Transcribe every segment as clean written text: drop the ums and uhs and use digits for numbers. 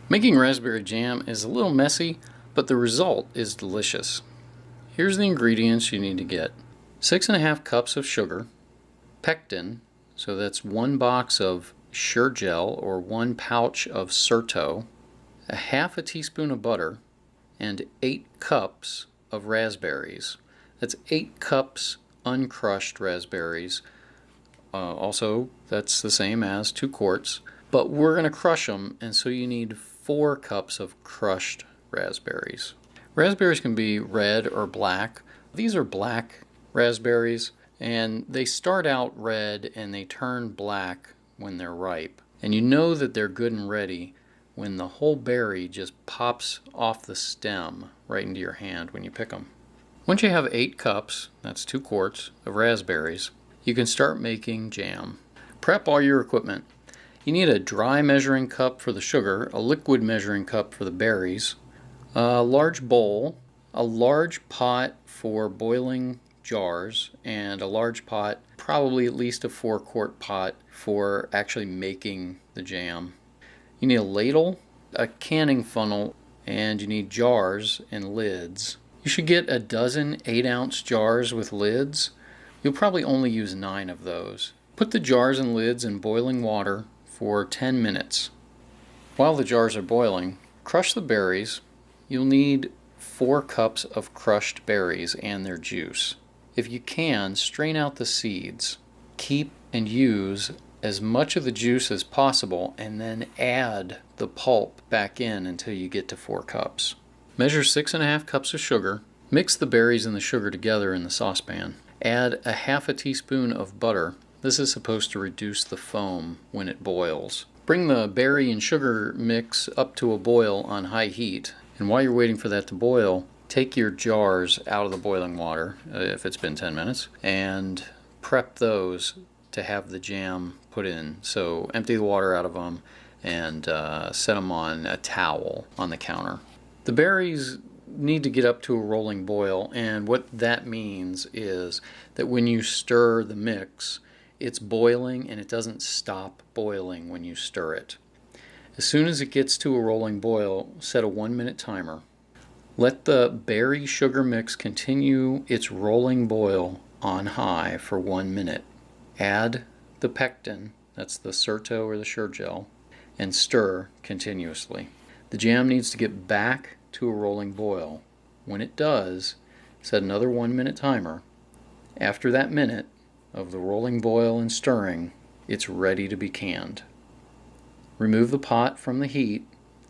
Making raspberry jam is a little messy, but the result is delicious. Here's the ingredients you need to get. 6½ cups of sugar, pectin, so that's 1 box of Sure Jell or 1 pouch of Certo, 1/2 teaspoon of butter, and 8 cups of raspberries. That's 8 cups uncrushed raspberries. Also, that's the same as 2 quarts, but we're going to crush them, and so you need 4 cups of crushed raspberries. Raspberries can be red or black. These are black raspberries, and they start out red and they turn black when they're ripe. And you know that they're good and ready when the whole berry just pops off the stem right into your hand when you pick them. Once you have 8 cups, that's 2 quarts, of raspberries, you can start making jam. Prep all your equipment. You need a dry measuring cup for the sugar, a liquid measuring cup for the berries, a large bowl, a large pot for boiling jars, and a large pot, probably at least a 4-quart pot, for actually making the jam. You need a ladle, a canning funnel, and you need jars and lids. You should get a dozen 8-ounce jars with lids. You'll probably only use 9 of those. Put the jars and lids in boiling water for 10 minutes. While the jars are boiling, crush the berries. You'll need 4 cups of crushed berries and their juice. If you can, strain out the seeds. Keep and use as much of the juice as possible and then add the pulp back in until you get to 4 cups. Measure 6½ cups of sugar. Mix the berries and the sugar together in the saucepan. Add 1/2 teaspoon of butter. This is supposed to reduce the foam when it boils. Bring the berry and sugar mix up to a boil on high heat. And while you're waiting for that to boil, take your jars out of the boiling water, if it's been 10 minutes, and prep those to have the jam put in. So empty the water out of them and set them on a towel on the counter. The berries need to get up to a rolling boil, and what that means is that when you stir the mix, it's boiling and it doesn't stop boiling when you stir it. As soon as it gets to a rolling boil, set a 1-minute timer. Let the berry sugar mix continue its rolling boil on high for 1 minute. Add the pectin, that's the Certo or the Sure Jell, and stir continuously. The jam needs to get back to a rolling boil. When it does, set another 1-minute timer. After that minute of the rolling boil and stirring, it's ready to be canned. Remove the pot from the heat,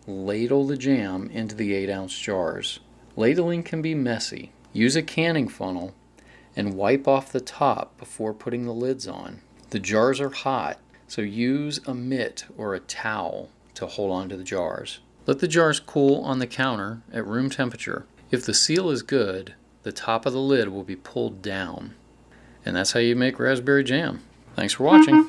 ladle the jam into the 8-ounce jars. Ladling can be messy. Use a canning funnel and wipe off the top before putting the lids on. The jars are hot, so use a mitt or a towel to hold onto the jars. Let the jars cool on the counter at room temperature. If the seal is good, the top of the lid will be pulled down. And that's how you make raspberry jam. Thanks for watching.